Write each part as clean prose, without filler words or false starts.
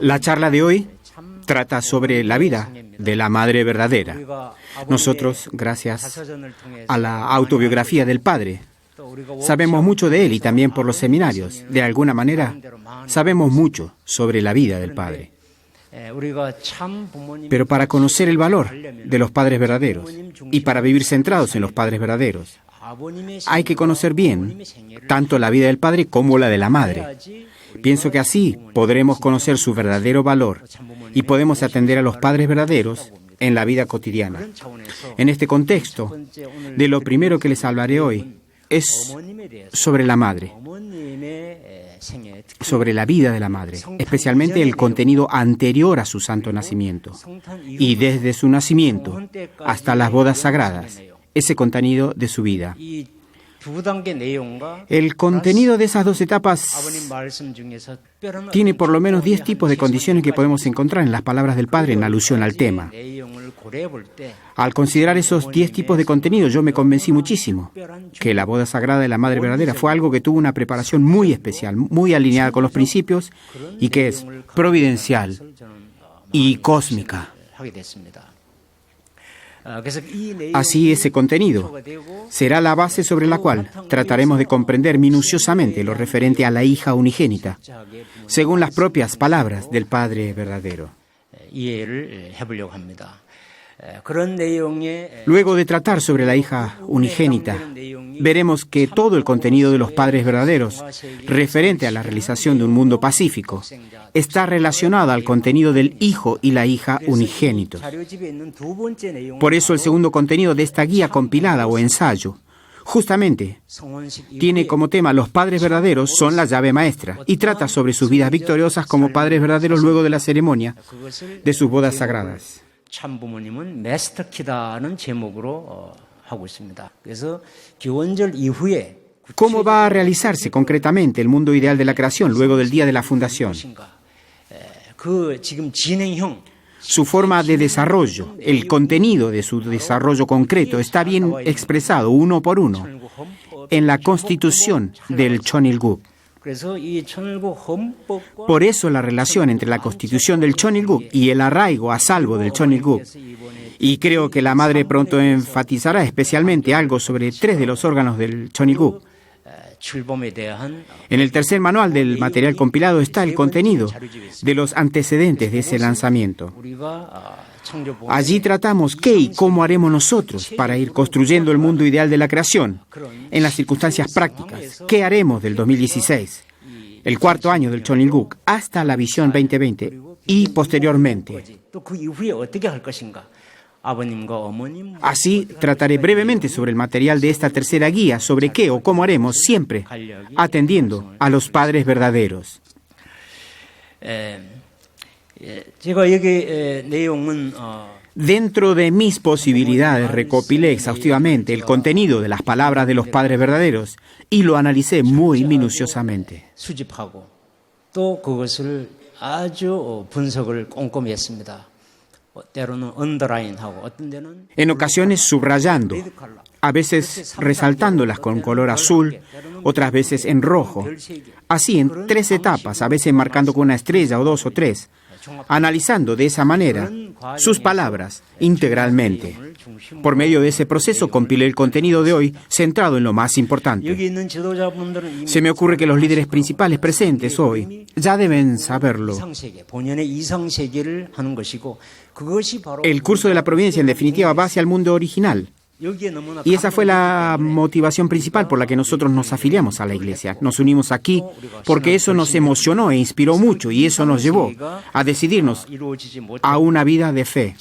La charla de hoy trata sobre la vida de la madre verdadera. Nosotros, gracias a la autobiografía del padre, sabemos mucho de él y también por los seminarios. De alguna manera, sabemos mucho sobre la vida del padre. Pero para conocer el valor de los padres verdaderos y para vivir centrados en los padres verdaderos, hay que conocer bien tanto la vida del padre como la de la madre. Pienso que así podremos conocer su verdadero valor y podemos atender a los padres verdaderos en la vida cotidiana. En este contexto, de lo primero que les hablaré hoy es sobre la madre, sobre la vida de la madre, especialmente el contenido anterior a su santo nacimiento y desde su nacimiento hasta las bodas sagradas, ese contenido de su vida. El contenido de esas dos etapas tiene por lo menos 10 tipos de condiciones que podemos encontrar en las palabras del Padre en alusión al tema. Al considerar esos 10 tipos de contenido, yo me convencí muchísimo que la boda sagrada de la Madre Verdadera fue algo que tuvo una preparación muy especial, muy alineada con los principios y que es providencial y cósmica. Así, ese contenido será la base sobre la cual trataremos de comprender minuciosamente lo referente a la hija unigénita, según las propias palabras del Padre verdadero. Luego de tratar sobre la hija unigénita, veremos que todo el contenido de los padres verdaderos, referente a la realización de un mundo pacífico, está relacionado al contenido del hijo y la hija unigénitos. Por eso el segundo contenido de esta guía compilada o ensayo, justamente, tiene como tema los padres verdaderos son la llave maestra y trata sobre sus vidas victoriosas como padres verdaderos luego de la ceremonia de sus bodas sagradas. 참부모님은 메스터키다는 제목으로 하고 있습니다. 그래서 기원절 이후에 ¿Cómo va a realizarse concretamente el mundo ideal de la creación luego del día de la fundación? 그 지금 진행형 Su forma de desarrollo, el contenido de su desarrollo concreto está bien expresado uno por uno en la constitución del Chonilguk. Por eso la relación entre la constitución del Chonilguk y el arraigo a salvo del Chonilguk. Y creo que la madre pronto enfatizará especialmente algo sobre 3 de los órganos del Chonilguk. En el tercer manual del material compilado está el contenido de los antecedentes de ese lanzamiento. Allí tratamos qué y cómo haremos nosotros para ir construyendo el mundo ideal de la creación en las circunstancias prácticas. ¿Qué haremos del 2016, el cuarto año del Chonilguk, hasta la visión 2020 y posteriormente? Así, trataré brevemente sobre el material de esta tercera guía sobre qué o cómo haremos siempre atendiendo a los padres verdaderos. Dentro de mis posibilidades recopilé exhaustivamente el contenido de las palabras de los padres verdaderos y lo analicé muy minuciosamente. En ocasiones subrayando, a veces resaltándolas con color azul, otras veces en rojo, así en 3 etapas, a veces marcando con una estrella o 2 o 3, analizando de esa manera sus palabras integralmente. Por medio de ese proceso compilé el contenido de hoy centrado en lo más importante. Se me ocurre que los líderes principales presentes hoy ya deben saberlo. El curso de la providencia en definitiva va hacia el mundo original. Y esa fue la motivación principal por la que nosotros nos afiliamos a la iglesia. Nos unimos aquí porque eso nos emocionó e inspiró mucho y eso nos llevó a decidirnos a una vida de fe.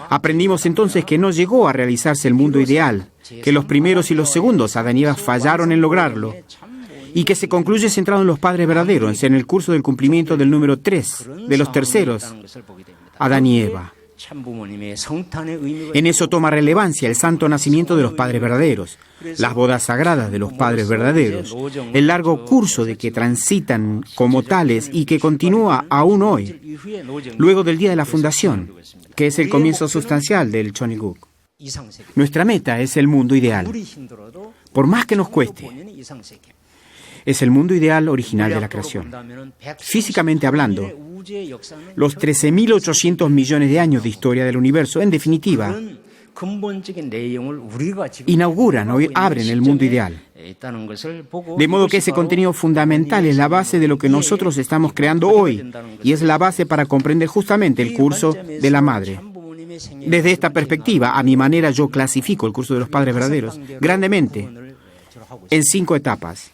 Aprendimos entonces que no llegó a realizarse el mundo ideal, que los primeros y los segundos Adán y Eva fallaron en lograrlo y que se concluye centrado en los padres verdaderos, en el curso del cumplimiento del número 3 de los terceros, Adán y Eva. En eso toma relevancia el santo nacimiento de los padres verdaderos, las bodas sagradas de los padres verdaderos, el largo curso de que transitan como tales y que continúa aún hoy, luego del día de la fundación, que es el comienzo sustancial del Chonilguk. Nuestra meta es el mundo ideal, por más que nos cueste. Es el mundo ideal original de la creación. Físicamente hablando, los 13.800 millones de años de historia del universo, en definitiva, inauguran o abren el mundo ideal. De modo que ese contenido fundamental es la base de lo que nosotros estamos creando hoy y es la base para comprender justamente el curso de la Madre. Desde esta perspectiva, a mi manera, yo clasifico el curso de los padres verdaderos grandemente en 5 etapas.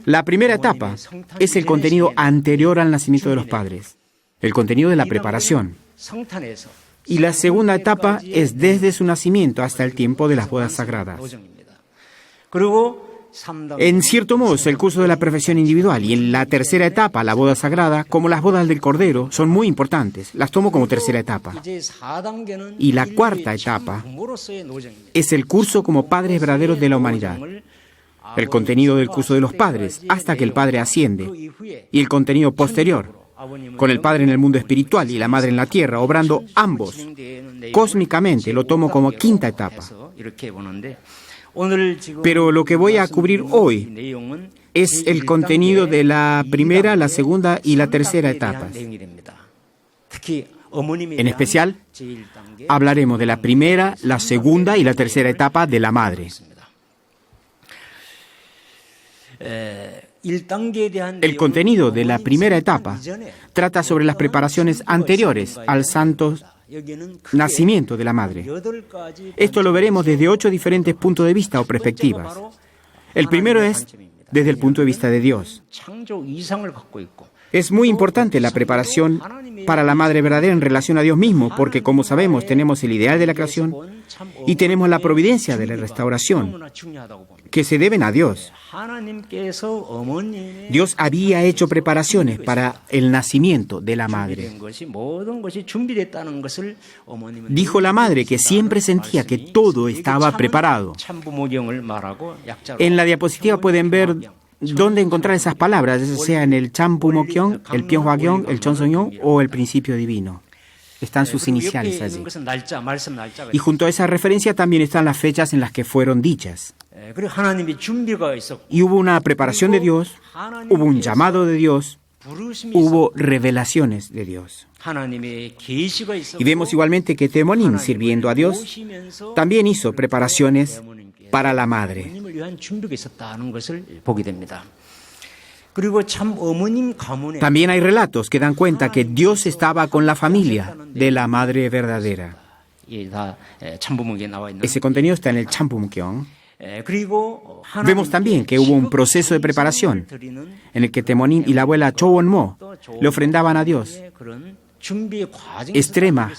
La primera etapa es el contenido anterior al nacimiento de los padres, el contenido de la preparación. Y la segunda etapa es desde su nacimiento hasta el tiempo de las bodas sagradas. En cierto modo es el curso de la perfección individual. Y en la tercera etapa, la boda sagrada, como las bodas del Cordero, son muy importantes. Las tomo como tercera etapa. Y la cuarta etapa es el curso como padres verdaderos de la humanidad. El contenido del curso de los padres, hasta que el Padre asciende. Y el contenido posterior, con el Padre en el mundo espiritual y la Madre en la tierra, obrando ambos. Cósmicamente lo tomo como quinta etapa. Pero lo que voy a cubrir hoy es el contenido de la primera, la segunda y la tercera etapas. En especial, hablaremos de la primera, la segunda y la tercera etapa de la Madre. El contenido de la primera etapa trata sobre las preparaciones anteriores al santo nacimiento de la Madre. Esto lo veremos desde 8 diferentes puntos de vista o perspectivas. El primero es desde el punto de vista de Dios. Es muy importante la preparación para la Madre verdadera en relación a Dios mismo, porque como sabemos tenemos el ideal de la creación y tenemos la providencia de la restauración, que se deben a Dios. Dios había hecho preparaciones para el nacimiento de la Madre. Dijo la Madre que siempre sentía que todo estaba preparado. En la diapositiva pueden ver dónde encontrar esas palabras, sea en el Champumokyon, el Pyeonghwagyon, el Chonsongyon o el principio divino. Están sus iniciales allí. Y junto a esa referencia también están las fechas en las que fueron dichas. Y hubo una preparación de Dios, hubo un llamado de Dios, hubo revelaciones de Dios. Y vemos igualmente que Temonim, sirviendo a Dios, también hizo preparaciones para la Madre. También hay relatos que dan cuenta que Dios estaba con la familia de la Madre verdadera. Ese contenido está en el Champumokyon. Vemos también que hubo un proceso de preparación en el que Temonim y la abuela Cho Won-mo le ofrendaban a Dios extrema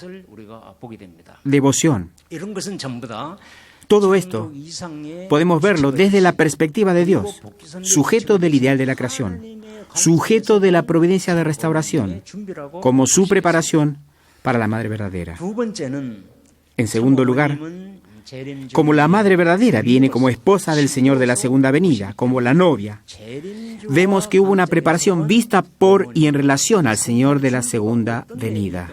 devoción. Todo esto podemos verlo desde la perspectiva de Dios, sujeto del ideal de la creación, sujeto de la providencia de restauración, como su preparación para la Madre verdadera. En segundo lugar, como la Madre verdadera viene como esposa del Señor de la segunda venida, como la novia, vemos que hubo una preparación vista por y en relación al Señor de la segunda venida.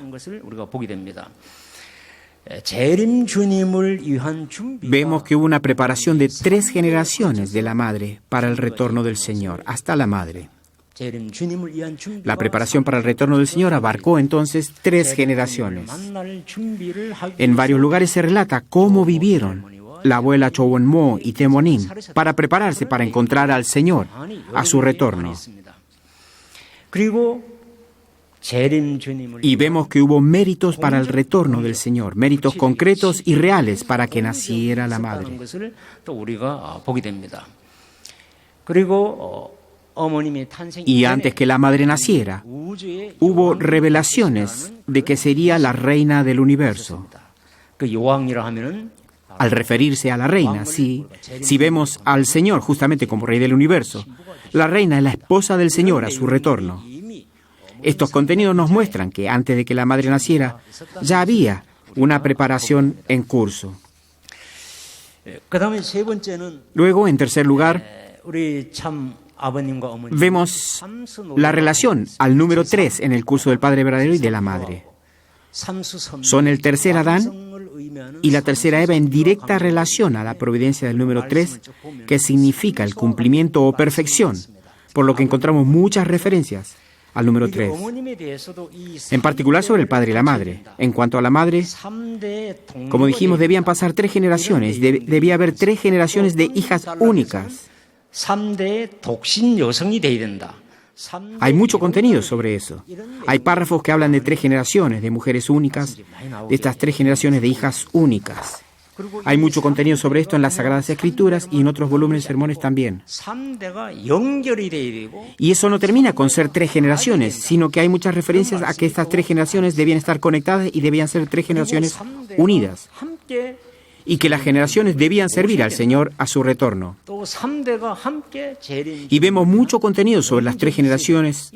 Vemos que hubo una preparación de 3 generaciones de la Madre para el retorno del Señor, hasta la Madre. La preparación para el retorno del Señor abarcó entonces 3 generaciones. En varios lugares se relata cómo vivieron la abuela Cho Won-mo y Temonim para prepararse para encontrar al Señor a su retorno. Y vemos que hubo méritos para el retorno del Señor, méritos concretos y reales para que naciera la Madre. Y antes que la Madre naciera, hubo revelaciones de que sería la reina del universo. Al referirse a la reina, si vemos al Señor justamente como Rey del universo, la reina es la esposa del Señor a su retorno. Estos contenidos nos muestran que antes de que la Madre naciera, ya había una preparación en curso. Luego, en tercer lugar, vemos la relación al número 3 en el curso del Padre verdadero y de la Madre. son el tercer Adán y la tercera Eva en directa relación a la providencia del número 3, que significa el cumplimiento o perfección, por lo que encontramos muchas referencias al número 3. En particular sobre el padre y la madre. En cuanto a la madre, como dijimos, debían pasar 3 generaciones, debía haber 3 generaciones de hijas únicas. Hay mucho contenido sobre eso. Hay párrafos que hablan de 3 generaciones de mujeres únicas, de estas 3 generaciones de hijas únicas. Hay mucho contenido sobre esto en las Sagradas Escrituras y en otros volúmenes de sermones también. Y eso no termina con ser 3 generaciones, sino que hay muchas referencias a que estas 3 generaciones debían estar conectadas y debían ser 3 generaciones unidas. Y que las generaciones debían servir al Señor a su retorno. Y vemos mucho contenido sobre las 3 generaciones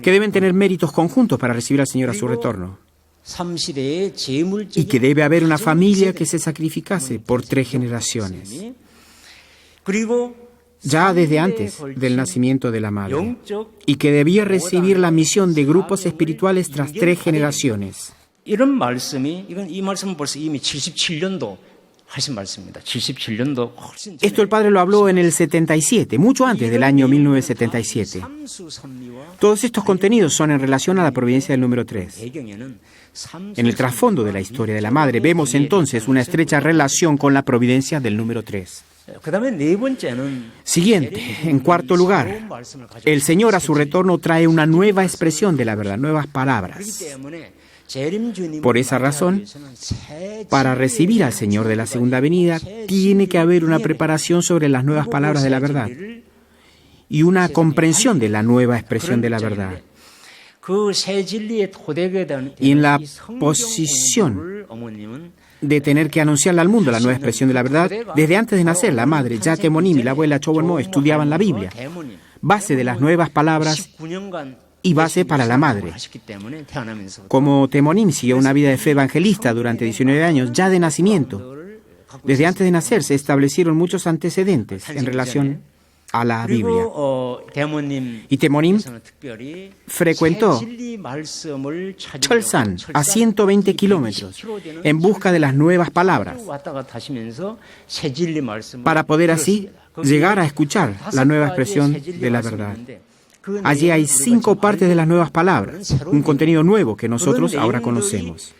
que deben tener méritos conjuntos para recibir al Señor a su retorno. Y que debe haber una familia que se sacrificase por 3 generaciones, ya desde antes del nacimiento de la madre, y que debía recibir la misión de grupos espirituales tras 3 generaciones. 이 말씀은 벌써 이미 77년도 하신 말씀입니다. 77년도 훨씬 Esto el Padre lo habló en el 77, mucho antes del año 1977. Todos estos contenidos son en relación a la providencia del número 3. En el trasfondo de la historia de la madre vemos entonces una estrecha relación con la providencia del número 3. Siguiente, en cuarto lugar, el Señor a su retorno trae una nueva expresión de la verdad, nuevas palabras. Por esa razón, para recibir al Señor de la segunda venida, tiene que haber una preparación sobre las nuevas palabras de la verdad y una comprensión de la nueva expresión de la verdad. Y en la posición de tener que anunciarle al mundo la nueva expresión de la verdad, desde antes de nacer, la madre, ya Temonim, y la abuela Chobolmo estudiaban la Biblia, base de las nuevas palabras y base para la madre. Como Temonim siguió una vida de fe evangelista durante 19 años, ya de nacimiento, desde antes de nacer se establecieron muchos antecedentes en relación a la Biblia. Y Temonim frecuentó Cholsan a 120 kilómetros en busca de las nuevas palabras, para poder así llegar a escuchar la nueva expresión de la verdad. Allí hay 5 partes de las nuevas palabras, un contenido nuevo que nosotros ahora conocemos.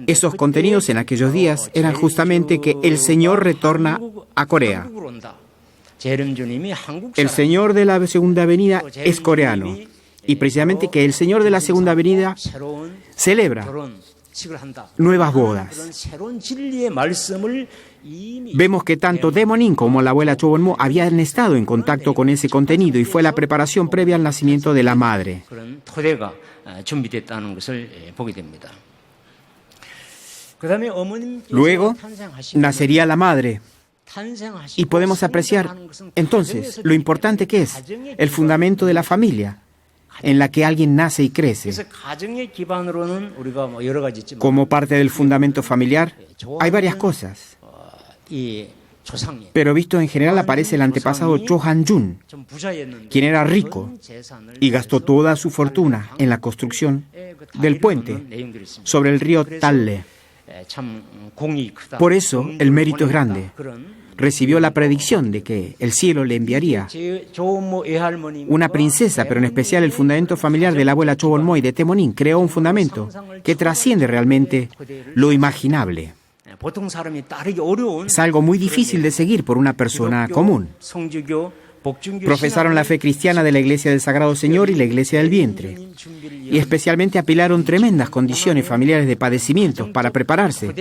Esos contenidos en aquellos días eran justamente que el Señor retorna a Corea. El Señor de la segunda venida es coreano, y precisamente que el Señor de la segunda venida celebra nuevas bodas. Vemos que tanto Temonim como la abuela Chobolmo habían estado en contacto con ese contenido y fue la preparación previa al nacimiento de la madre. Luego nacería la madre y podemos apreciar entonces lo importante que es el fundamento de la familia en la que alguien nace y crece. Como parte del fundamento familiar, hay varias cosas. Pero visto en general aparece el antepasado Cho Han-jun, quien era rico y gastó toda su fortuna en la construcción del puente sobre el río Talle. Por eso el mérito es grande. Recibió la predicción de que el cielo le enviaría una princesa, pero en especial el fundamento familiar de la abuela Chobolmo y de Temonim creó un fundamento que trasciende realmente lo imaginable. Es algo muy difícil de seguir por una persona común. Profesaron la fe cristiana de la Iglesia del Sagrado Señor y la Iglesia del Vientre, y especialmente apilaron tremendas condiciones familiares de padecimientos para prepararse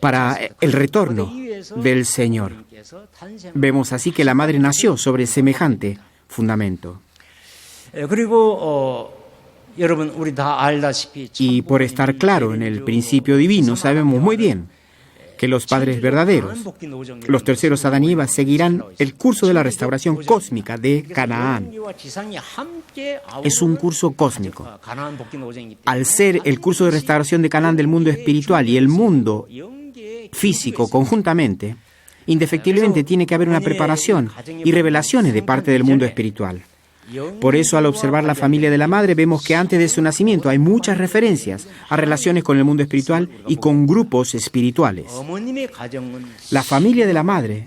para el retorno del Señor. Vemos así que la madre nació sobre semejante fundamento. Y por estar claro en el principio divino, sabemos muy bien que los padres verdaderos, los terceros Adán y Eva, seguirán el curso de la restauración cósmica de Canaán. Es un curso cósmico. Al ser el curso de restauración de Canaán del mundo espiritual y el mundo físico conjuntamente, indefectiblemente tiene que haber una preparación y revelaciones de parte del mundo espiritual. Por eso, al observar la familia de la madre, vemos que antes de su nacimiento hay muchas referencias a relaciones con el mundo espiritual y con grupos espirituales. La familia de la madre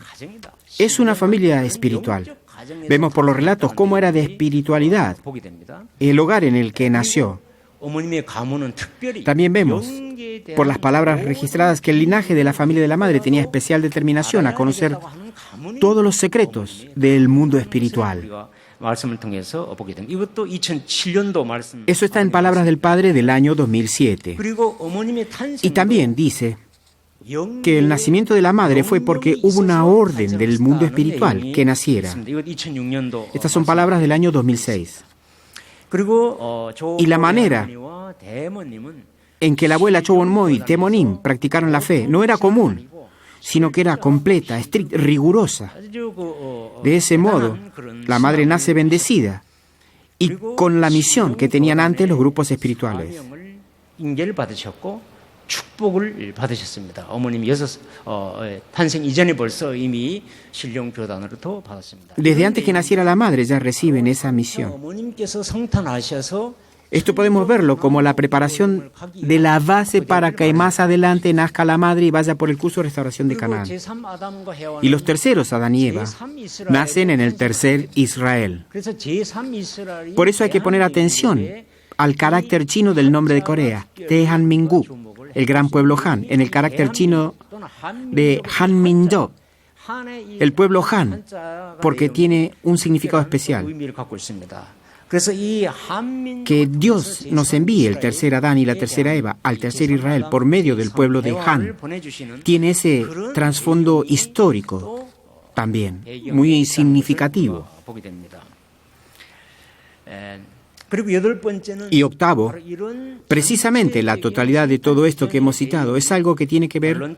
es una familia espiritual. Vemos por los relatos cómo era de espiritualidad el hogar en el que nació. También vemos, por las palabras registradas, que el linaje de la familia de la madre tenía especial determinación a conocer todos los secretos del mundo espiritual. Eso está en palabras del padre del año 2007. Y también dice que el nacimiento de la madre fue porque hubo una orden del mundo espiritual que naciera. Estas son palabras del año 2006. Y la manera en que la abuela Chowon-mo y Temonim practicaron la fe no era común, sino que era completa, estricta, rigurosa. De ese modo, la madre nace bendecida y con la misión que tenían antes los grupos espirituales. 축복을 받으셨습니다. 어머님이 탄생 이전에 벌써 이미 신령 교단으로부터 받았습니다. Desde antes que naciera la madre ya reciben esa misión. 어머님께서 성탄하셔서 Esto podemos verlo como la preparación de la base para que más adelante nazca la madre y vaya por el curso de restauración de Canaán. Y los terceros, Adán y Eva, nacen en el tercer Israel. Por eso hay que poner atención al carácter chino del nombre de Corea, Tehanmingu, el gran pueblo Han, en el carácter chino de Hanmindo, el pueblo Han, porque tiene un significado especial. Que Dios nos envíe el tercer Adán y la tercera Eva al tercer Israel por medio del pueblo de Han, tiene ese trasfondo histórico también, muy significativo. Y octavo, precisamente la totalidad de todo esto que hemos citado es algo que tiene que ver,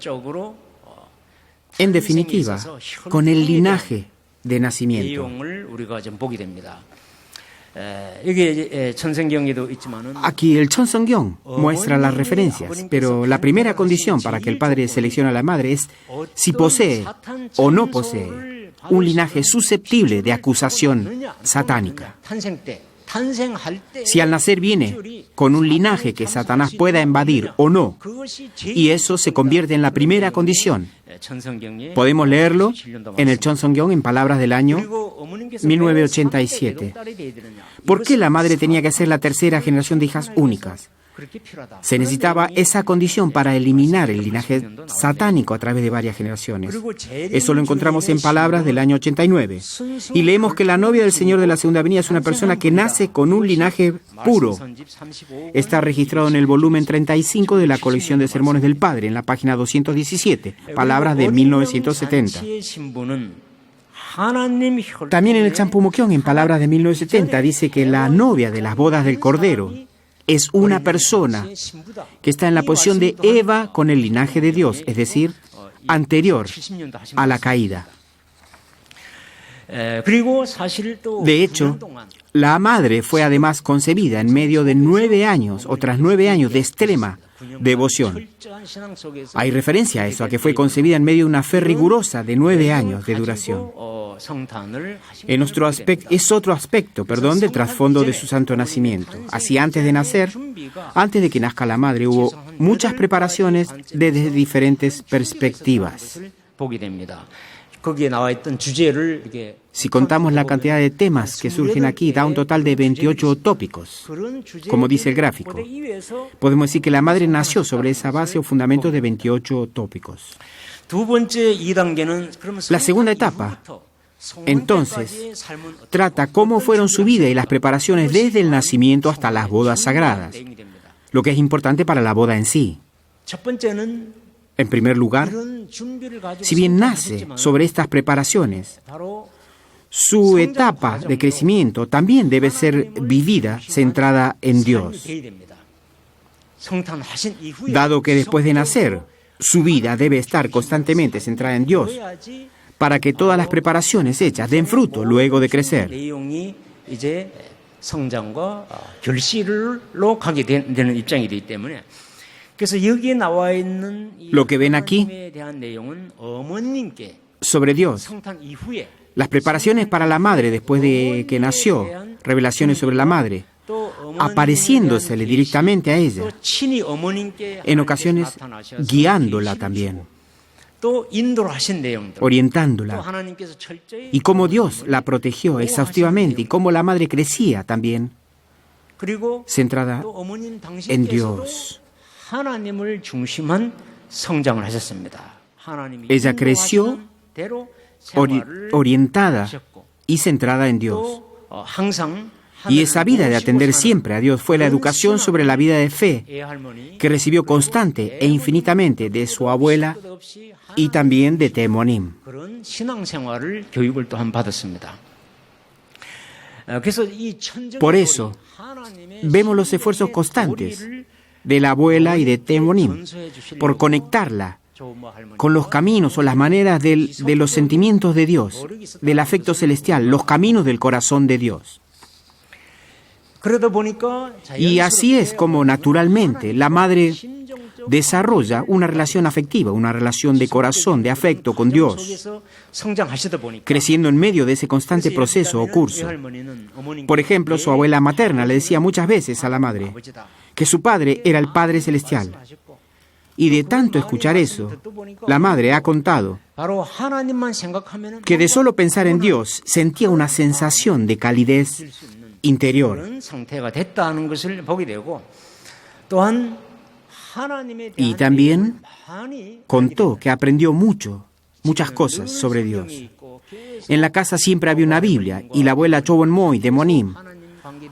en definitiva, con el linaje de nacimiento. Aquí el Chonseongyong muestra las referencias, pero la primera condición para que el padre seleccione a la madre es si posee o no posee un linaje susceptible de acusación satánica. Si al nacer viene con un linaje que Satanás pueda invadir o no, y eso se convierte en la primera condición. Podemos leerlo en el Chonseongyong en palabras del año 1987. ¿Por qué la madre tenía que ser la tercera generación de hijas únicas? Se necesitaba esa condición para eliminar el linaje satánico a través de varias generaciones. Eso lo encontramos en palabras del año 89. Y leemos que la novia del Señor de la Segunda Venida es una persona que nace con un linaje puro. Está registrado en el volumen 35 de la colección de sermones del Padre, en la página 217, palabras de 1970. También en el Champumukyeong, en palabras de 1970, dice que la novia de las bodas del Cordero es una persona que está en la posición de Eva con el linaje de Dios, es decir, anterior a la caída. De hecho, la madre fue además concebida en medio de 9 años, o tras 9 años de extrema devoción. Hay referencia a eso, a que fue concebida en medio de una fe rigurosa de 9 años de duración. Es otro aspecto, del trasfondo de su santo nacimiento. Así, antes de nacer, antes de que nazca la madre, hubo muchas preparaciones desde diferentes perspectivas. Si contamos la cantidad de temas que surgen aquí, da un total de 28 tópicos, como dice el gráfico. Podemos decir que la madre nació sobre esa base o fundamento de 28 tópicos. La segunda etapa, entonces, trata cómo fueron su vida y las preparaciones desde el nacimiento hasta las bodas sagradas, lo que es importante para la boda en sí. En primer lugar, si bien nace sobre estas preparaciones, su etapa de crecimiento también debe ser vivida centrada en Dios. Dado que después de nacer, su vida debe estar constantemente centrada en Dios, para que todas las preparaciones hechas den fruto luego de crecer. Lo que ven aquí sobre Dios, las preparaciones para la madre después de que nació, revelaciones sobre la madre, apareciéndosele directamente a ella, en ocasiones guiándola también, orientándola, y cómo Dios la protegió exhaustivamente y cómo la madre crecía también, centrada en Dios. Ella creció orientada y centrada en Dios. Y esa vida de atender siempre a Dios fue la educación sobre la vida de fe que recibió constante e infinitamente de su abuela y también de Temonim. Por eso, vemos los esfuerzos constantes de la abuela y de Temonim por conectarla con los caminos o las maneras de los sentimientos de Dios, del afecto celestial, los caminos del corazón de Dios. Y así es como naturalmente la madre desarrolla una relación afectiva, una relación de corazón, de afecto con Dios, creciendo en medio de ese constante proceso o curso. Por ejemplo, su abuela materna le decía muchas veces a la madre que su padre era el Padre Celestial. Y de tanto escuchar eso, la madre ha contado que de solo pensar en Dios sentía una sensación de calidez interior. Y también contó que aprendió muchas cosas sobre Dios. En la casa siempre había una Biblia y la abuela Chobonmoy de Monim,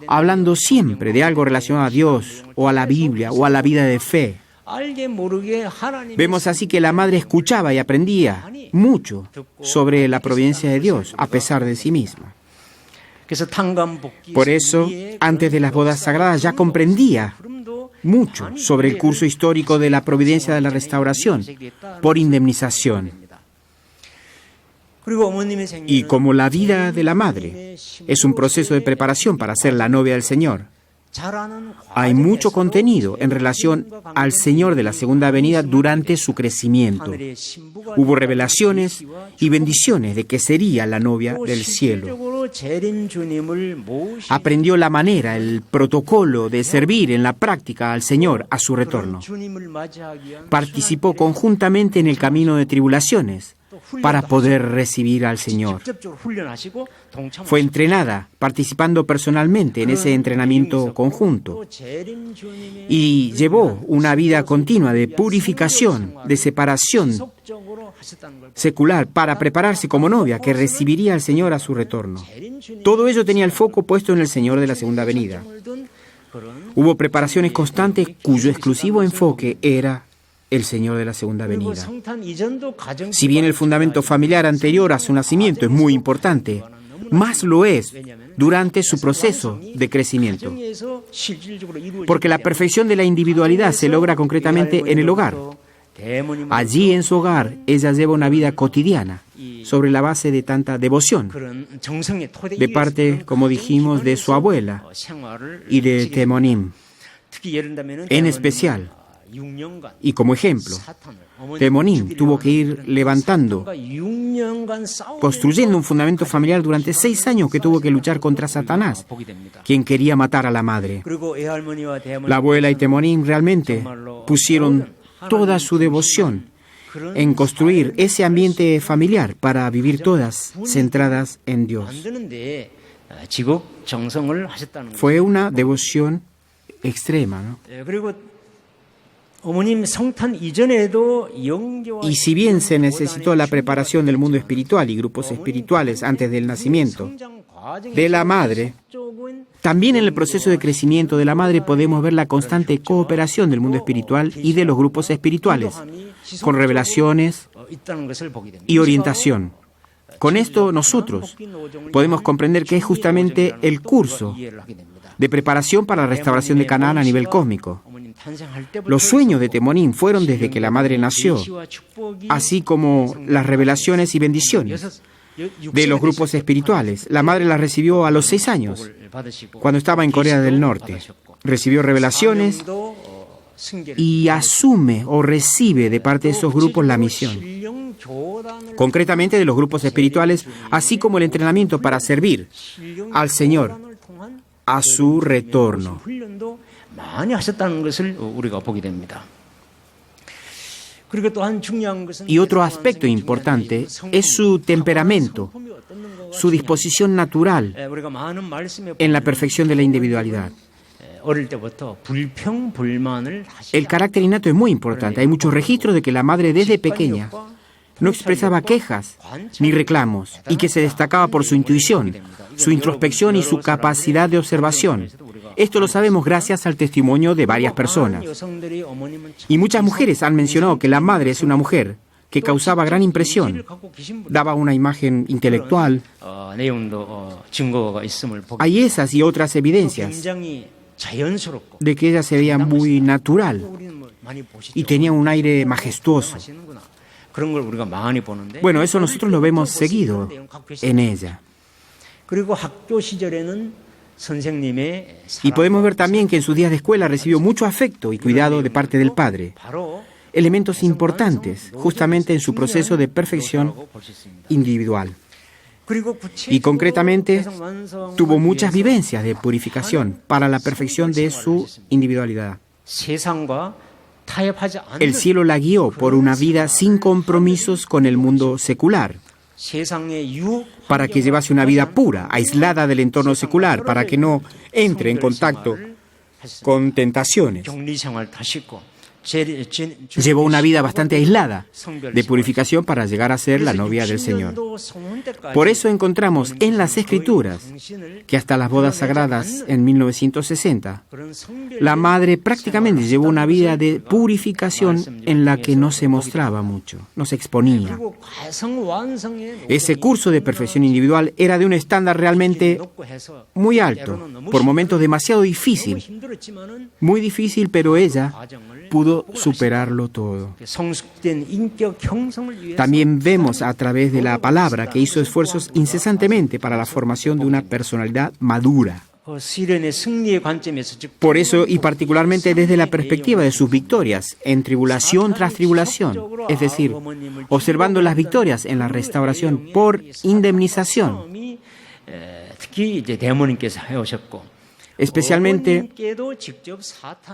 hablando siempre de algo relacionado a Dios o a la Biblia o a la vida de fe. Vemos así que la madre escuchaba y aprendía mucho sobre la providencia de Dios, a pesar de sí misma. Por eso, antes de las bodas sagradas ya comprendía mucho sobre el curso histórico de la providencia de la restauración por indemnización. Y como la vida de la madre es un proceso de preparación para ser la novia del Señor, hay mucho contenido en relación al Señor de la segunda venida durante su crecimiento. Hubo revelaciones y bendiciones de que sería la novia del cielo. Aprendió la manera, el protocolo de servir en la práctica al Señor a su retorno. Participó conjuntamente en el camino de tribulaciones para poder recibir al Señor. Fue entrenada, participando personalmente en ese entrenamiento conjunto. Y llevó una vida continua de purificación, de separación secular para prepararse como novia que recibiría al Señor a su retorno. Todo ello tenía el foco puesto en el Señor de la segunda venida. Hubo preparaciones constantes cuyo exclusivo enfoque era el Señor de la segunda venida. Si bien el fundamento familiar anterior a su nacimiento es muy importante, más lo es durante su proceso de crecimiento. Porque la perfección de la individualidad se logra concretamente en el hogar. Allí en su hogar, ella lleva una vida cotidiana sobre la base de tanta devoción, de parte, como dijimos, de su abuela y de Temonim. En especial, y como ejemplo, Temonim tuvo que ir levantando, construyendo un fundamento familiar durante 6 años que tuvo que luchar contra Satanás, quien quería matar a la madre. La abuela y Temonim realmente pusieron toda su devoción en construir ese ambiente familiar para vivir todas centradas en Dios. Fue una devoción extrema, ¿no? Y si bien se necesitó la preparación del mundo espiritual y grupos espirituales antes del nacimiento de la madre, también en el proceso de crecimiento de la madre podemos ver la constante cooperación del mundo espiritual y de los grupos espirituales, con revelaciones y orientación. Con esto nosotros podemos comprender que es justamente el curso de preparación para la restauración de Canaán a nivel cósmico. Los sueños de Temonim fueron desde que la madre nació, así como las revelaciones y bendiciones de los grupos espirituales. La madre las recibió a los 6 años, cuando estaba en Corea del Norte. Recibió revelaciones y asume o recibe de parte de esos grupos la misión, concretamente de los grupos espirituales, así como el entrenamiento para servir al Señor a su retorno. 훈련도 많이 하셨다는 것을 우리가 보게 됩니다. 그리고 또한 중요한 것은 Y otro aspecto importante es su temperamento, su disposición natural 우리가 많은 말씀에 en la perfección de la individualidad. 어릴 때부터 불평 불만을 하시지 El carácter innato es muy importante. Hay muchos registros de que la madre desde pequeña no expresaba quejas ni reclamos y que se destacaba por su intuición, su introspección y su capacidad de observación. Esto lo sabemos gracias al testimonio de varias personas. Y muchas mujeres han mencionado que la madre es una mujer que causaba gran impresión, daba una imagen intelectual. 내용도 증거가 있음을 보게 Hay esas y otras evidencias 굉장히 자연스럽고 de que ella se veía muy natural 우리는 많이 보시죠. y tenía un aire majestuoso. 하시는구나. 그런 걸 우리가 많이 보는데. Bueno, eso nosotros lo vemos seguido en ella. 그리고 학교 시절에는 선생님의 Y podemos ver también que en sus días de escuela recibió mucho afecto y cuidado de parte del padre, 바로 elementos importantes justamente en su proceso de perfección individual. Y concretamente tuvo muchas vivencias de purificación para la perfección de su individualidad. 세상과 타협하지 않는 El cielo la guió por una vida sin compromisos con el mundo secular, 세상의 유혹 para que llevase una vida pura, aislada del entorno secular, para que no entre en contacto con tentaciones. 격리 생활 하시고 Llevó una vida bastante aislada de purificación para llegar a ser la novia del Señor. Por eso encontramos en las Escrituras que hasta las bodas sagradas en 1960, la madre prácticamente llevó una vida de purificación en la que no se mostraba mucho, no se exponía. Ese curso de perfección individual era de un estándar realmente muy alto, por momentos demasiado difícil, muy difícil, pero ella pudo superarlo todo. También vemos a través de la palabra que hizo esfuerzos incesantemente para la formación de una personalidad madura. Por eso, y particularmente desde la perspectiva de sus victorias en tribulación tras tribulación, es decir, observando las victorias en la restauración por indemnización, especialmente,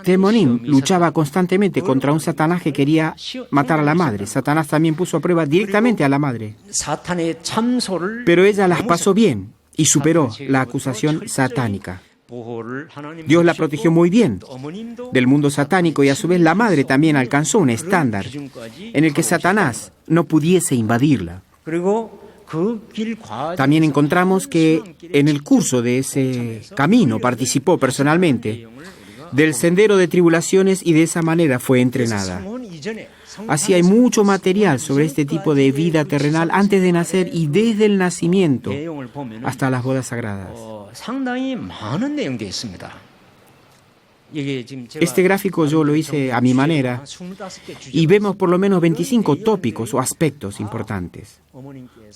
Demonim luchaba constantemente contra un Satanás que quería matar a la madre. Satanás también puso a prueba directamente a la madre. Pero ella las pasó bien y superó la acusación satánica. Dios la protegió muy bien del mundo satánico y a su vez la madre también alcanzó un estándar en el que Satanás no pudiese invadirla. También encontramos que en el curso de ese camino participó personalmente del sendero de tribulaciones y de esa manera fue entrenada. Así hay mucho material sobre este tipo de vida terrenal antes de nacer y desde el nacimiento hasta las bodas sagradas. Este gráfico yo lo hice a mi manera y vemos por lo menos 25 tópicos o aspectos importantes.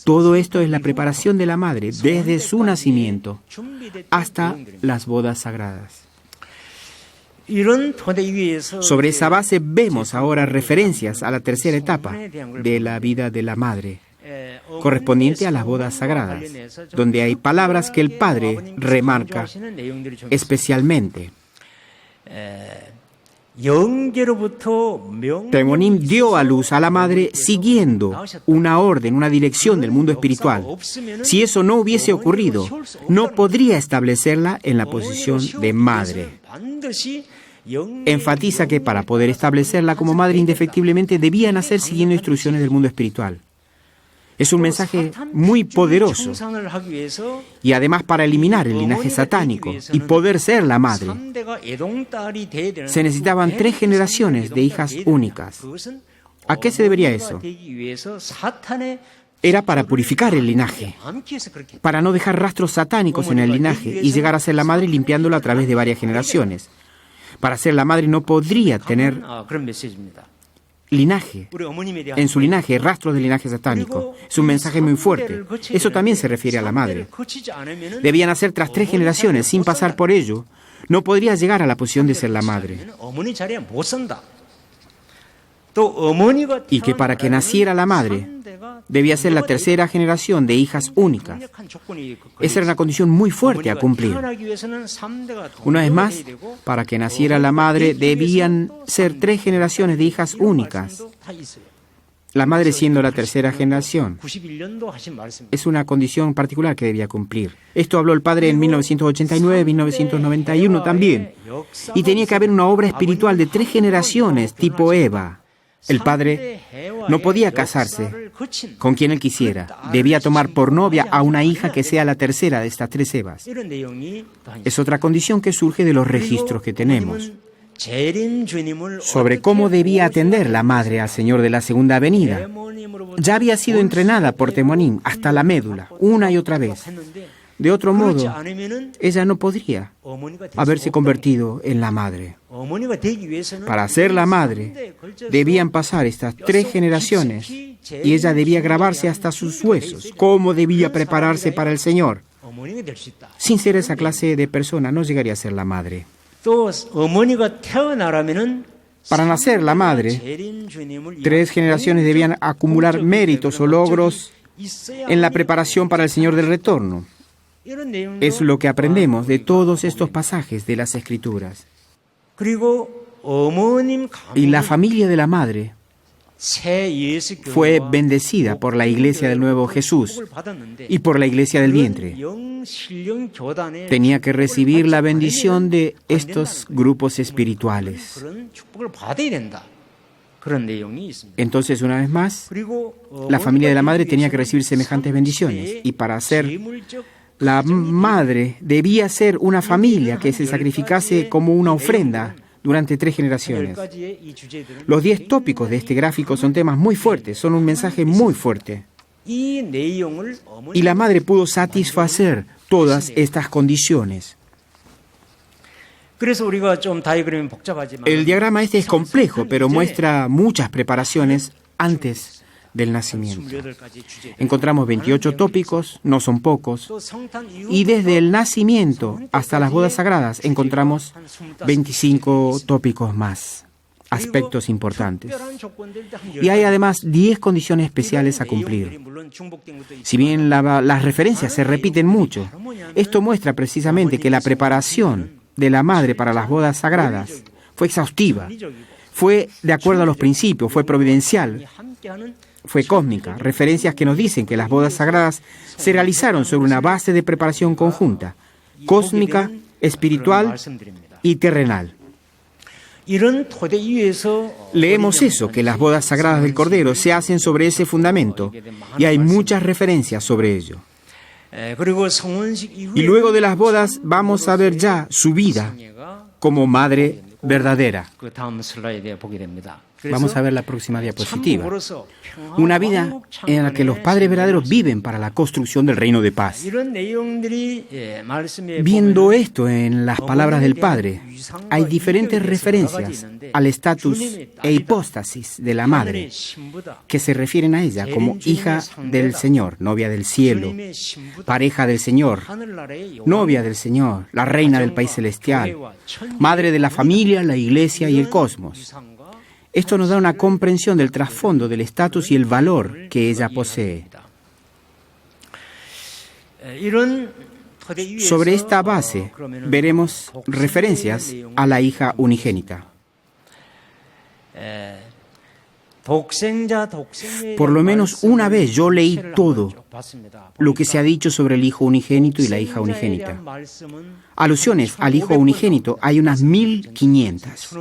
Todo esto es la preparación de la madre desde su nacimiento hasta las bodas sagradas. Sobre esa base vemos ahora referencias a la tercera etapa de la vida de la madre, correspondiente a las bodas sagradas, donde hay palabras que el padre remarca especialmente. Demonim dio a luz a la madre siguiendo una orden, una dirección del mundo espiritual. Si eso no hubiese ocurrido, no podría establecerla en la posición de madre. Enfatiza que para poder establecerla como madre indefectiblemente debía nacer siguiendo instrucciones del mundo espiritual. Es un mensaje muy poderoso. Y además para eliminar el linaje satánico y poder ser la madre, se necesitaban 3 generaciones de hijas únicas. ¿A qué se debería eso? Era para purificar el linaje, para no dejar rastros satánicos en el linaje y llegar a ser la madre limpiándolo a través de varias generaciones. Para ser la madre no podría tener linaje, en su linaje, rastros de linaje satánico. Es un mensaje muy fuerte. Eso también se refiere a la madre. Debía nacer tras 3 generaciones sin pasar por ello. No podría llegar a la posición de ser la madre. y que para que naciera la madre debía ser la tercera generación de hijas únicas. Esa era una condición muy fuerte a cumplir. Una vez más, para que naciera la madre debían ser 3 generaciones de hijas únicas. La madre siendo la tercera generación. Es una condición particular que debía cumplir. Esto habló el padre en 1989, 1991 también. Y tenía que haber una obra espiritual de 3 generaciones, tipo Eva. El padre no podía casarse con quien él quisiera. Debía tomar por novia a una hija que sea la tercera de estas 3 Evas. Es otra condición que surge de los registros que tenemos sobre cómo debía atender la madre al Señor de la segunda venida. Ya había sido entrenada por Temonim hasta la médula, una y otra vez. De otro modo, ella no podría haberse convertido en la madre. Para ser la madre, debían pasar estas 3 generaciones y ella debía grabarse hasta sus huesos. ¿Cómo debía prepararse para el Señor? Sin ser esa clase de persona, no llegaría a ser la madre. Para nacer la madre, 3 generaciones debían acumular méritos o logros en la preparación para el Señor del retorno. Es lo que aprendemos de todos estos pasajes de las Escrituras. Y la familia de la madre fue bendecida por la iglesia del nuevo Jesús y por la iglesia del vientre. Tenía que recibir la bendición de estos grupos espirituales. Entonces, una vez más, la familia de la madre tenía que recibir semejantes bendiciones. Y para ser la madre debía ser una familia que se sacrificase como una ofrenda durante 3 generaciones. Los 10 tópicos de este gráfico son temas muy fuertes, son un mensaje muy fuerte. Y la madre pudo satisfacer todas estas condiciones. El diagrama este es complejo, pero muestra muchas preparaciones antes del nacimiento. Encontramos 28 tópicos, no son pocos, y desde el nacimiento hasta las bodas sagradas encontramos 25 tópicos más, aspectos importantes. Y hay además 10 condiciones especiales a cumplir. Si bien las referencias se repiten mucho, esto muestra precisamente que la preparación de la madre para las bodas sagradas fue exhaustiva, fue de acuerdo a los principios, fue providencial, fue cósmica, referencias que nos dicen que las bodas sagradas se realizaron sobre una base de preparación conjunta, cósmica, espiritual y terrenal. Leemos eso, que las bodas sagradas del Cordero se hacen sobre ese fundamento, y hay muchas referencias sobre ello. Y luego de las bodas vamos a ver ya su vida como madre verdadera. Vamos a ver la próxima diapositiva. Una vida en la que los padres verdaderos viven para la construcción del reino de paz. Viendo esto en las palabras del Padre, hay diferentes referencias al estatus e hipóstasis de la madre, que se refieren a ella como hija del Señor, novia del cielo, pareja del Señor, novia del Señor, la reina del país celestial, madre de la familia, la iglesia y el cosmos. Esto nos da una comprensión del trasfondo del estatus y el valor que ella posee. Sobre esta base veremos referencias a la hija unigénita. Por lo menos una vez yo leí todo lo que se ha dicho sobre el hijo unigénito y la hija unigénita. Alusiones al hijo unigénito hay unas 1500.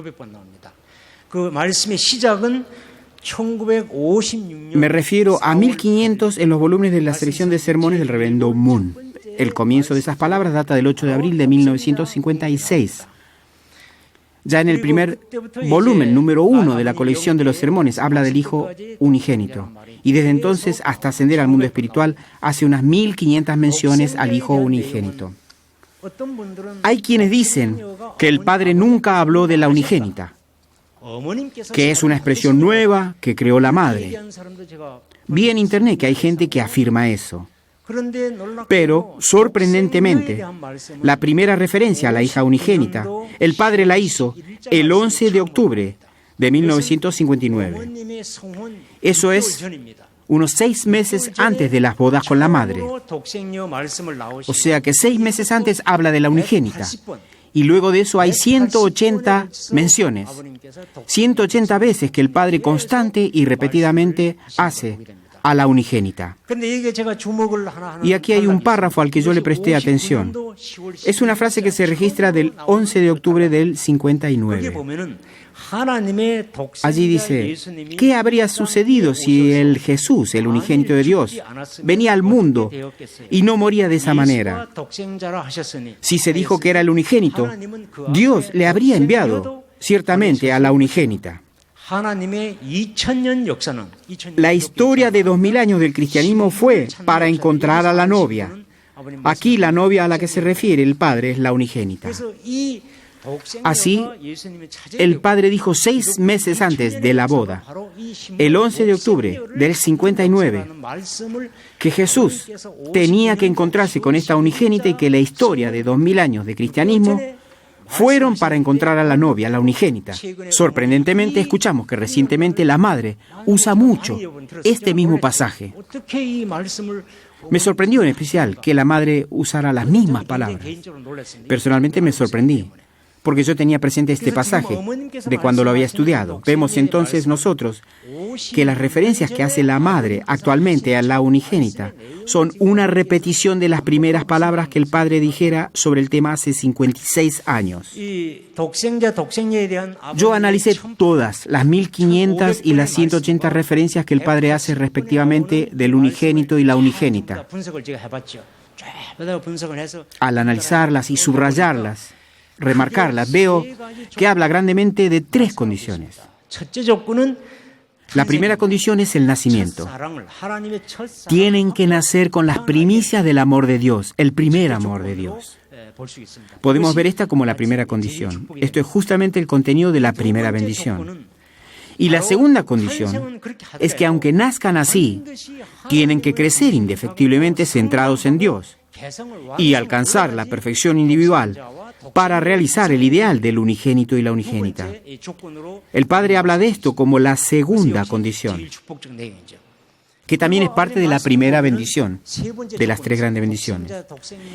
Me refiero a 1500 en los volúmenes de la selección de sermones del reverendo Moon. El comienzo de esas palabras data del 8 de abril de 1956. Ya en el primer volumen, número 1 de la colección de los sermones, habla del Hijo unigénito. Y desde entonces, hasta ascender al mundo espiritual, hace unas 1500 menciones al Hijo unigénito. Hay quienes dicen que el Padre nunca habló de la unigénita, que es una expresión nueva que creó la Madre. Vi en internet que hay gente que afirma eso. Pero, sorprendentemente, la primera referencia a la hija unigénita, el Padre la hizo el 11 de octubre de 1959. Eso es unos 6 meses antes de las bodas con la madre. O sea que 6 meses antes habla de la unigénita. Y luego de eso hay 180 menciones. 180 veces que el Padre constante y repetidamente hace a la unigénita. Y aquí hay un párrafo al que yo le presté atención. Es una frase que se registra del 11 de octubre del 59. Allí dice, ¿qué habría sucedido si el Jesús, el unigénito de Dios, venía al mundo y no moría de esa manera? Si se dijo que era el unigénito, Dios le habría enviado ciertamente a la unigénita. La historia de 2000 años del cristianismo fue para encontrar a la novia. Aquí la novia a la que se refiere el Padre es la unigénita. Así, el Padre dijo 6 meses antes de la boda, el 11 de octubre del 59, que Jesús tenía que encontrarse con esta unigénita y que la historia de 2000 años de cristianismo fueron para encontrar a la novia, la unigénita. Sorprendentemente, escuchamos que recientemente la madre usa mucho este mismo pasaje. Me sorprendió en especial que la madre usara las mismas palabras. Personalmente me sorprendí, porque yo tenía presente este pasaje de cuando lo había estudiado. Vemos entonces nosotros que las referencias que hace la madre actualmente a la unigénita son una repetición de las primeras palabras que el Padre dijera sobre el tema hace 56 años. Yo analicé todas las 1500 y las 180 referencias que el Padre hace respectivamente del unigénito y la unigénita. Al analizarlas y subrayarlas, remarcarlas, veo que habla grandemente de 3 condiciones. La primera condición es el nacimiento. Tienen que nacer con las primicias del amor de Dios, el primer amor de Dios. Podemos ver esta como la primera condición. Esto es justamente el contenido de la primera bendición. Y la segunda condición es que aunque nazcan así, tienen que crecer indefectiblemente centrados en Dios y alcanzar la perfección individual para realizar el ideal del unigénito y la unigénita. El Padre habla de esto como la segunda condición, que también es parte de la primera bendición, de las 3 grandes bendiciones.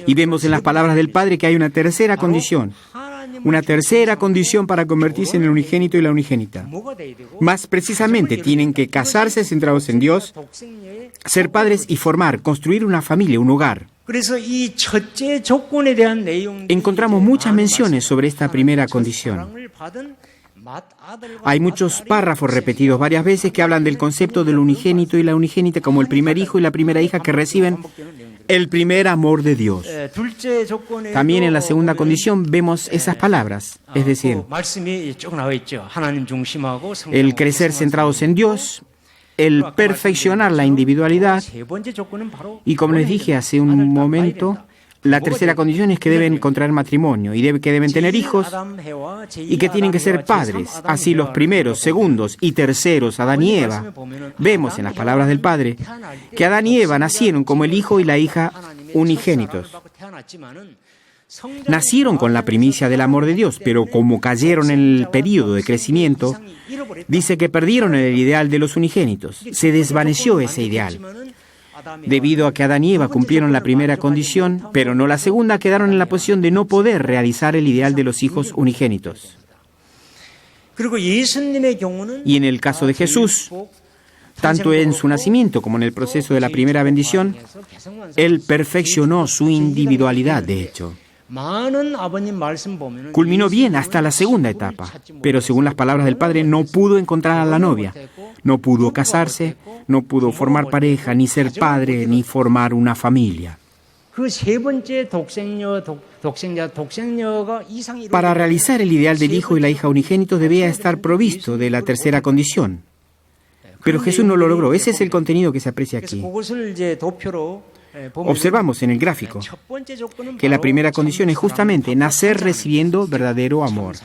Y vemos en las palabras del Padre que hay una tercera condición para convertirse en el unigénito y la unigénita. Más precisamente, tienen que casarse centrados en Dios, ser padres y construir una familia, un hogar. Encontramos muchas menciones sobre esta primera condición. Hay muchos párrafos repetidos varias veces que hablan del concepto del unigénito y la unigénita como el primer hijo y la primera hija que reciben el primer amor de Dios. También en la segunda condición vemos esas palabras, es decir, el crecer centrados en Dios, el perfeccionar la individualidad y, como les dije hace un momento, la tercera condición es que deben contraer matrimonio y que deben tener hijos y que tienen que ser padres. Así los primeros, segundos y terceros, Adán y Eva, vemos en las palabras del Padre que Adán y Eva nacieron como el hijo y la hija unigénitos. Nacieron con la primicia del amor de Dios, pero como cayeron en el período de crecimiento, dice que perdieron el ideal de los unigénitos. Se desvaneció ese ideal. Debido a que Adán y Eva cumplieron la primera condición, pero no la segunda, quedaron en la posición de no poder realizar el ideal de los hijos unigénitos. Y en el caso de Jesús, tanto en su nacimiento como en el proceso de la primera bendición, Él perfeccionó su individualidad, de hecho. Culminó bien hasta la segunda etapa, pero según las palabras del Padre no pudo encontrar a la novia, no pudo casarse, no pudo formar pareja, ni ser padre, ni formar una familia. Para realizar el ideal del hijo y la hija unigénitos debía estar provisto de la tercera condición. Pero Jesús no lo logró. Ese es el contenido que se aprecia aquí. Observamos en el gráfico que la primera condición es justamente nacer recibiendo verdadero amor.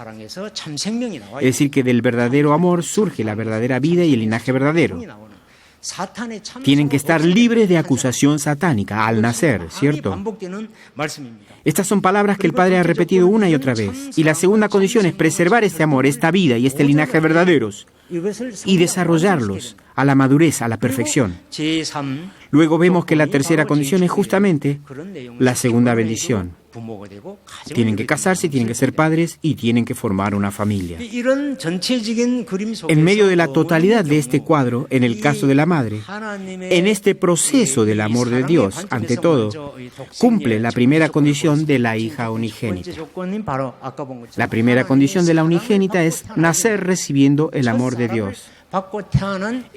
Es decir, que del verdadero amor surge la verdadera vida y el linaje verdadero. Tienen que estar libres de acusación satánica al nacer, ¿cierto? Estas son palabras que el Padre ha repetido una y otra vez. Y la segunda condición es preservar este amor, esta vida y este linaje verdaderos y desarrollarlos a la madurez, a la perfección. Luego vemos que la tercera condición es justamente la segunda bendición. Tienen que casarse, tienen que ser padres y tienen que formar una familia. En medio de la totalidad de este cuadro, en el caso de la madre, en este proceso del amor de Dios, ante todo, cumple la primera condición de la hija unigénita. La primera condición de la unigénita es nacer recibiendo el amor de Dios.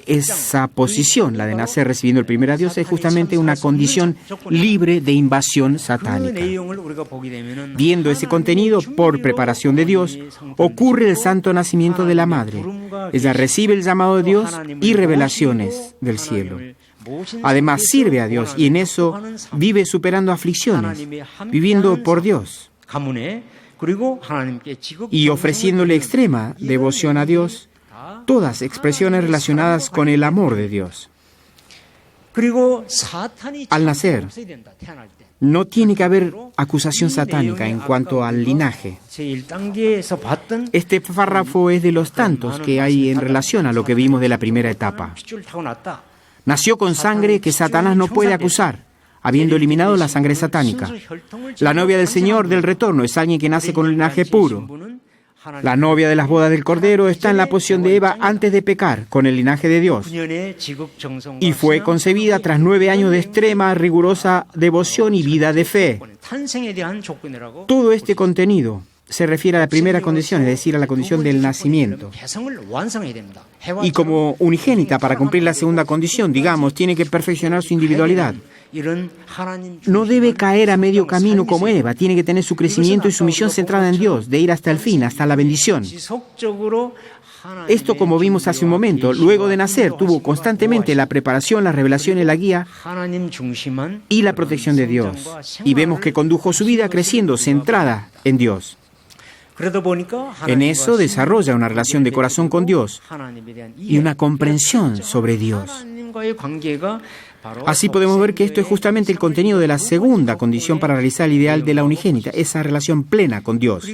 Esa posición, la de nacer recibiendo el primer a Dios, es justamente una condición libre de invasión satánica. Viendo ese contenido, por preparación de Dios, ocurre el santo nacimiento de la madre. Ella recibe el llamado de Dios y revelaciones del cielo. Además, sirve a Dios y en eso vive superando aflicciones, viviendo por Dios y ofreciéndole extrema devoción a Dios. Todas expresiones relacionadas con el amor de Dios. Al nacer, no tiene que haber acusación satánica en cuanto al linaje. Este párrafo es de los tantos que hay en relación a lo que vimos de la primera etapa. Nació con sangre que Satanás no puede acusar, habiendo eliminado la sangre satánica. La novia del Señor del retorno es alguien que nace con un linaje puro. La novia de las bodas del Cordero está en la posición de Eva antes de pecar, con el linaje de Dios. Y fue concebida tras 9 años de extrema, rigurosa devoción y vida de fe. Todo este contenido se refiere a la primera condición, es decir, a la condición del nacimiento. Y como unigénita, para cumplir la segunda condición, digamos, tiene que perfeccionar su individualidad. No debe caer a medio camino como Eva, tiene que tener su crecimiento y su misión centrada en Dios, de ir hasta el fin, hasta la bendición. Esto, como vimos hace un momento, luego de nacer, tuvo constantemente la preparación, la revelación y la guía y la protección de Dios. Y vemos que condujo su vida creciendo, centrada en Dios. En eso desarrolla una relación de corazón con Dios y una comprensión sobre Dios. Así podemos ver que esto es justamente el contenido de la segunda condición para realizar el ideal de la unigénita, esa relación plena con Dios.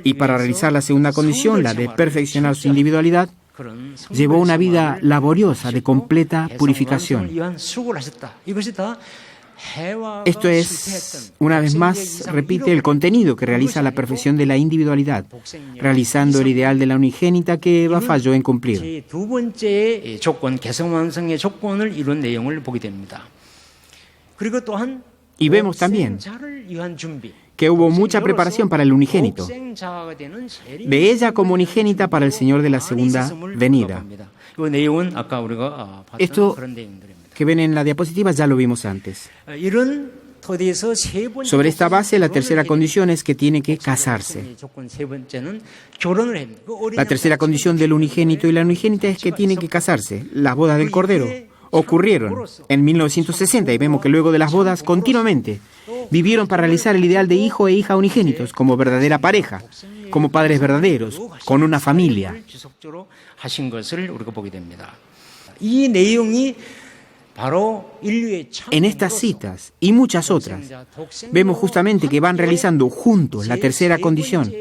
Y para realizar la segunda condición, la de perfeccionar su individualidad, llevó una vida laboriosa de completa purificación. Esto es, una vez más, repite el contenido que realiza la perfección de la individualidad, realizando el ideal de la unigénita que Eva falló en cumplir. Y vemos también que hubo mucha preparación para el unigénito, de ella como unigénita para el Señor de la segunda venida. Esto que ven en la diapositiva ya lo vimos antes. Sobre esta base, la tercera condición es que tiene que casarse. La tercera condición del unigénito y la unigénita es que tienen que casarse. Las bodas del Cordero ocurrieron en 1960 y vemos que luego de las bodas continuamente vivieron para realizar el ideal de hijo e hija unigénitos como verdadera pareja, como padres verdaderos, con una familia. En estas citas y muchas otras, vemos justamente que van realizando juntos la tercera condición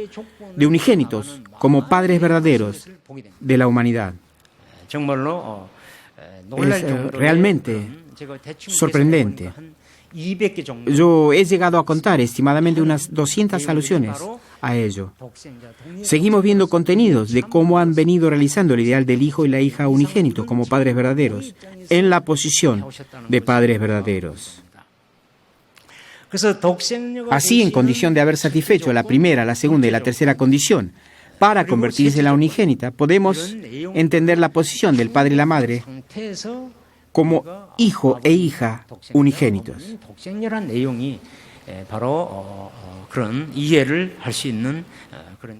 de unigénitos como padres verdaderos de la humanidad. Es realmente sorprendente. Yo he llegado a contar estimadamente unas 200 alusiones a ello. Seguimos viendo contenidos de cómo han venido realizando el ideal del hijo y la hija unigénitos como padres verdaderos, en la posición de padres verdaderos. Así, en condición de haber satisfecho la primera, la segunda y la tercera condición, para convertirse en la unigénita, podemos entender la posición del padre y la madre como hijo e hija unigénitos.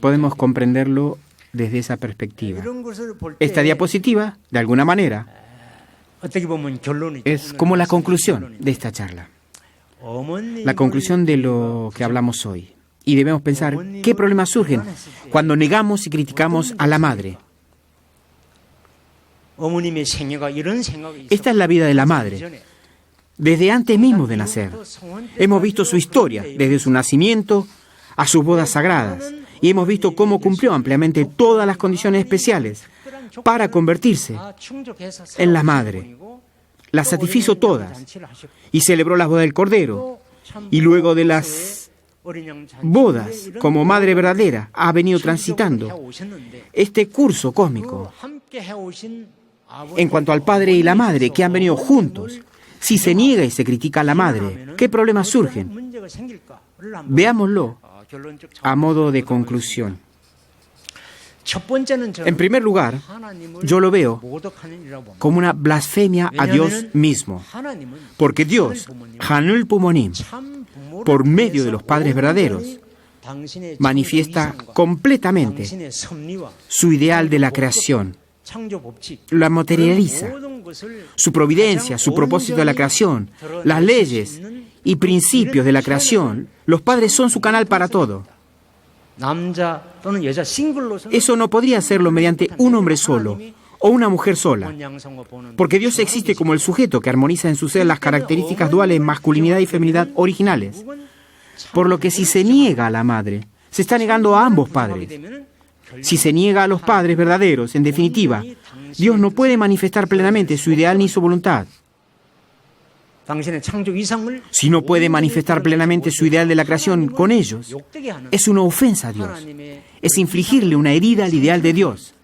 Podemos comprenderlo desde esa perspectiva. Esta diapositiva, de alguna manera, es como la conclusión de esta charla. La conclusión de lo que hablamos hoy. Y debemos pensar qué problemas surgen cuando negamos y criticamos a la madre. Esta es la vida de la madre, desde antes mismo de nacer. Hemos visto su historia, desde su nacimiento a sus bodas sagradas, y hemos visto cómo cumplió ampliamente todas las condiciones especiales para convertirse en la madre. Las satisfizo todas y celebró las bodas del Cordero, y luego de las bodas, como madre verdadera, ha venido transitando este curso cósmico. En cuanto al padre y la madre que han venido juntos, si se niega y se critica a la madre, ¿qué problemas surgen? Veámoslo a modo de conclusión. En primer lugar, yo lo veo como una blasfemia a Dios mismo, porque Dios, Hanul Pumonim, por medio de los padres verdaderos, manifiesta completamente su ideal de la creación, la materializa, su providencia, su propósito de la creación, las leyes y principios de la creación. Los padres son su canal para todo. Eso no podría hacerlo mediante un hombre solo o una mujer sola, porque Dios existe como el sujeto que armoniza en su ser las características duales masculinidad y feminidad originales. Por lo que si se niega a la madre, se está negando a ambos padres. Si se niega a los padres verdaderos, en definitiva, Dios no puede manifestar plenamente su ideal ni su voluntad. Si no puede manifestar plenamente su ideal de la creación con ellos, es una ofensa a Dios. Es infligirle una herida al ideal de Dios.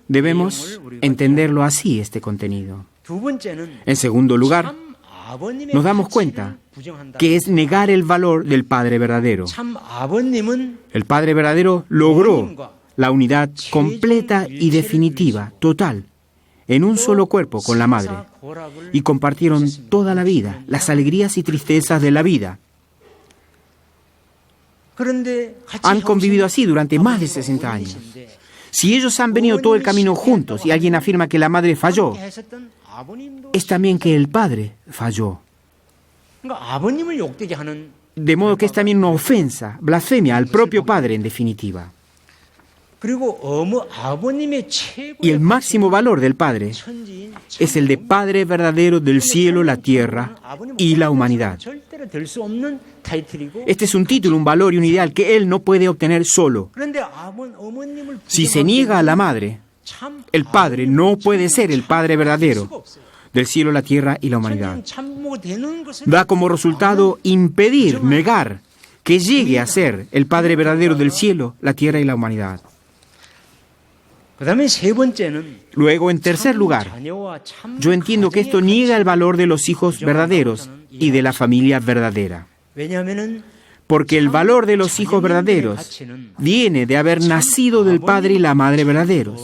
Debemos entenderlo así, este contenido. En segundo lugar, nos damos cuenta que es negar el valor del Padre verdadero. El Padre verdadero logró la unidad completa y definitiva, total, en un solo cuerpo con la Madre, y compartieron toda la vida, las alegrías y tristezas de la vida. Han convivido así durante más de 60 años. Si ellos han venido todo el camino juntos y alguien afirma que la Madre falló, es también que el Padre falló. De modo que es también una ofensa, blasfemia al propio Padre en definitiva. Y el máximo valor del Padre es el de Padre verdadero del cielo, la tierra y la humanidad. Este es un título, un valor y un ideal que Él no puede obtener solo. Si se niega a la Madre, el Padre no puede ser el Padre verdadero del cielo, la tierra y la humanidad. Da como resultado impedir, negar que llegue a ser el Padre verdadero del cielo, la tierra y la humanidad. Luego, en tercer lugar, yo entiendo que esto niega el valor de los hijos verdaderos y de la familia verdadera. Porque el valor de los hijos verdaderos viene de haber nacido del Padre y la Madre verdaderos.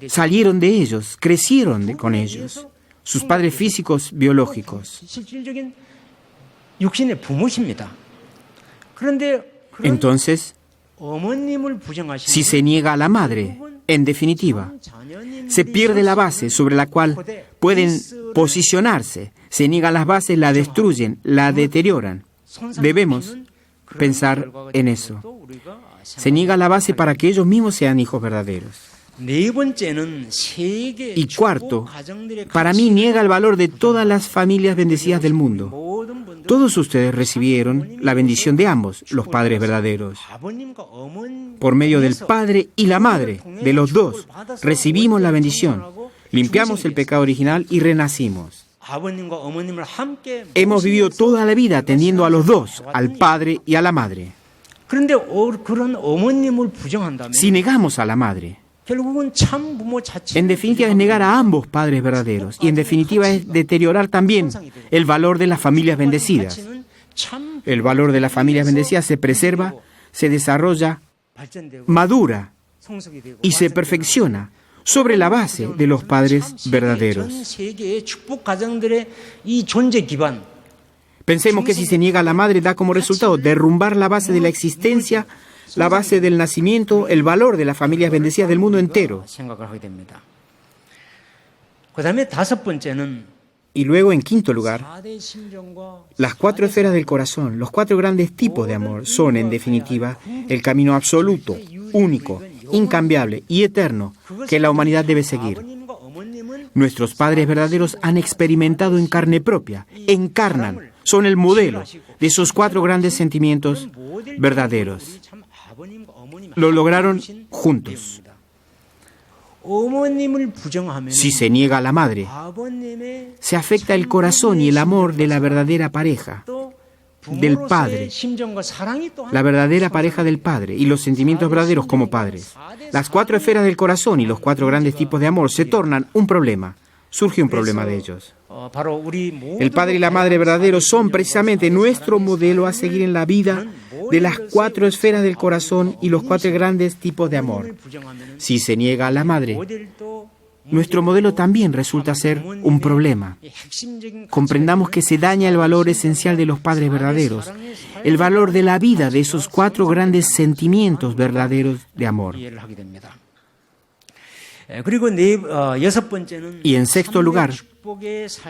Salieron de ellos, crecieron con ellos, sus padres físicos, biológicos. Entonces, si se niega a la madre, en definitiva, se pierde la base sobre la cual pueden posicionarse. Se niegan las bases, la destruyen, la deterioran. Debemos pensar en eso. Se niega la base para que ellos mismos sean hijos verdaderos. Y cuarto, para mí niega el valor de todas las familias bendecidas del mundo. Todos ustedes recibieron la bendición de ambos, los padres verdaderos. Por medio del Padre y la Madre, de los dos, recibimos la bendición, limpiamos el pecado original y renacimos. Hemos vivido toda la vida atendiendo a los dos, al Padre y a la Madre. Si negamos a la Madre, en definitiva es negar a ambos padres verdaderos y en definitiva es deteriorar también el valor de las familias bendecidas. El valor de las familias bendecidas se preserva, se desarrolla, madura y se perfecciona sobre la base de los padres verdaderos. Pensemos que si se niega a la madre da como resultado derrumbar la base de la existencia, la base del nacimiento, el valor de las familias bendecidas del mundo entero. Y luego, en quinto lugar, las 4 esferas del corazón, los 4 grandes tipos de amor, son, en definitiva, el camino absoluto, único incambiable y eterno que la humanidad debe seguir. Nuestros padres verdaderos han experimentado en carne propia, encarnan, son el modelo de esos 4 grandes sentimientos verdaderos. Lo lograron juntos. Si se niega a la madre, se afecta el corazón y el amor de la verdadera pareja, del padre, la verdadera pareja del padre y los sentimientos verdaderos como padres. Las 4 esferas del corazón y los 4 grandes tipos de amor se tornan un problema. Surge un problema de ellos. El padre y la madre verdaderos son precisamente nuestro modelo a seguir en la vida de las 4 esferas del corazón y los 4 grandes tipos de amor. Si se niega a la madre, nuestro modelo también resulta ser un problema. Comprendamos que se daña el valor esencial de los padres verdaderos, el valor de la vida de esos 4 grandes sentimientos verdaderos de amor. Y en sexto lugar,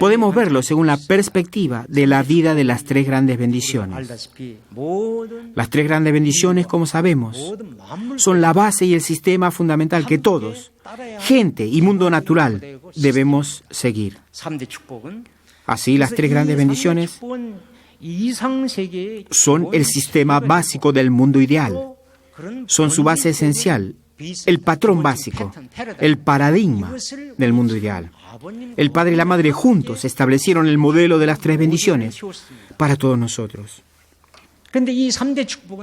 podemos verlo según la perspectiva de la vida de las 3 grandes bendiciones. Las 3 grandes bendiciones, como sabemos, son la base y el sistema fundamental que todos, gente y mundo natural, debemos seguir. Así, las 3 grandes bendiciones son el sistema básico del mundo ideal, son su base esencial, el patrón básico, el paradigma del mundo ideal. El padre y la madre juntos establecieron el modelo de las 3 bendiciones para todos nosotros.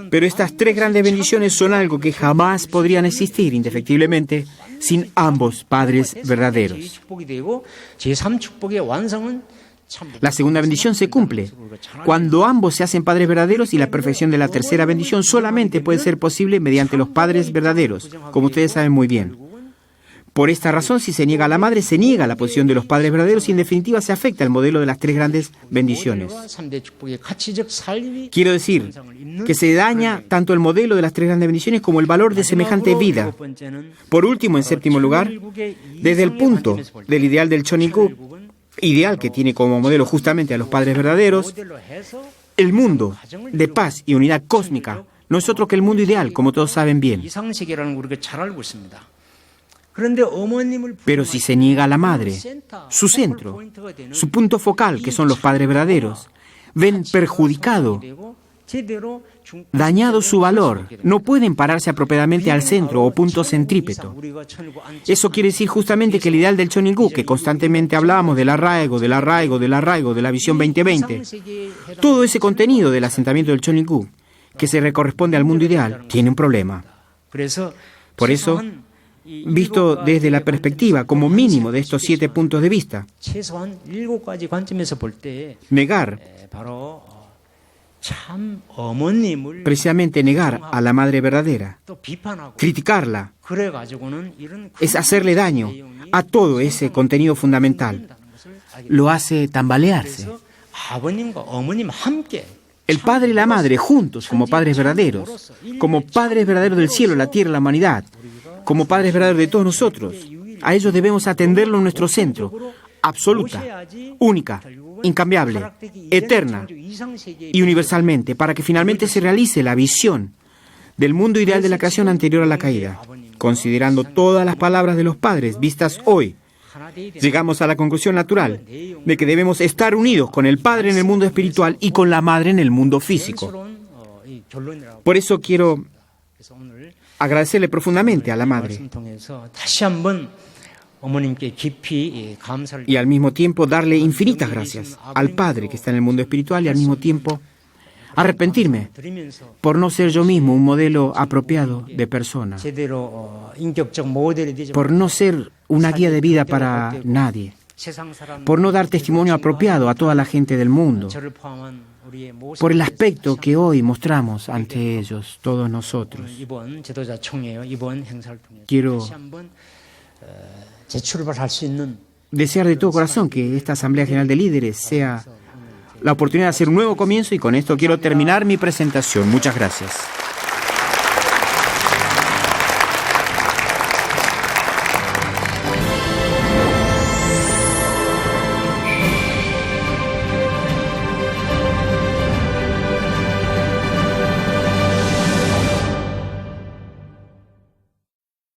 Pero estas 3 grandes bendiciones son algo que jamás podrían existir indefectiblemente sin ambos padres verdaderos. La segunda bendición se cumple cuando ambos se hacen padres verdaderos, y la perfección de la tercera bendición solamente puede ser posible mediante los padres verdaderos, como ustedes saben muy bien. Por esta razón, si se niega a la madre, se niega la posición de los padres verdaderos y en definitiva se afecta el modelo de las 3 grandes bendiciones. Quiero decir que se daña tanto el modelo de las 3 grandes bendiciones como el valor de semejante vida. Por último, en séptimo lugar, desde el punto del ideal del Choniguk, ideal que tiene como modelo justamente a los padres verdaderos, el mundo de paz y unidad cósmica no es otro que el mundo ideal, como todos saben bien. Pero si se niega a la madre, su centro, su punto focal, que son los padres verdaderos, ven perjudicado, dañado su valor, no pueden pararse apropiadamente al centro o punto centrípeto. Eso quiere decir justamente que el ideal del Choniguk, que constantemente hablábamos del arraigo, de la visión 2020, todo ese contenido del asentamiento del Choniguk, que se corresponde al mundo ideal, tiene un problema. Por eso, visto desde la perspectiva como mínimo de estos 7 puntos de vista, negar, precisamente negar a la madre verdadera, criticarla, es hacerle daño a todo ese contenido fundamental. Lo hace tambalearse. El padre y la madre juntos como padres verdaderos del cielo, la tierra y la humanidad, como padres verdaderos de todos nosotros, a ellos debemos atenderlo en nuestro centro, absoluta, única, incambiable, eterna y universalmente, para que finalmente se realice la visión del mundo ideal de la creación anterior a la caída. Considerando todas las palabras de los padres vistas hoy, llegamos a la conclusión natural de que debemos estar unidos con el Padre en el mundo espiritual y con la Madre en el mundo físico. Por eso quiero agradecerle profundamente a la Madre y al mismo tiempo darle infinitas gracias al Padre que está en el mundo espiritual y al mismo tiempo arrepentirme por no ser yo mismo un modelo apropiado de persona, por no ser una guía de vida para nadie, por no dar testimonio apropiado a toda la gente del mundo, por el aspecto que hoy mostramos ante ellos, todos nosotros. Quiero desear de todo corazón que esta Asamblea General de Líderes sea la oportunidad de hacer un nuevo comienzo, y con esto quiero terminar mi presentación. Muchas gracias.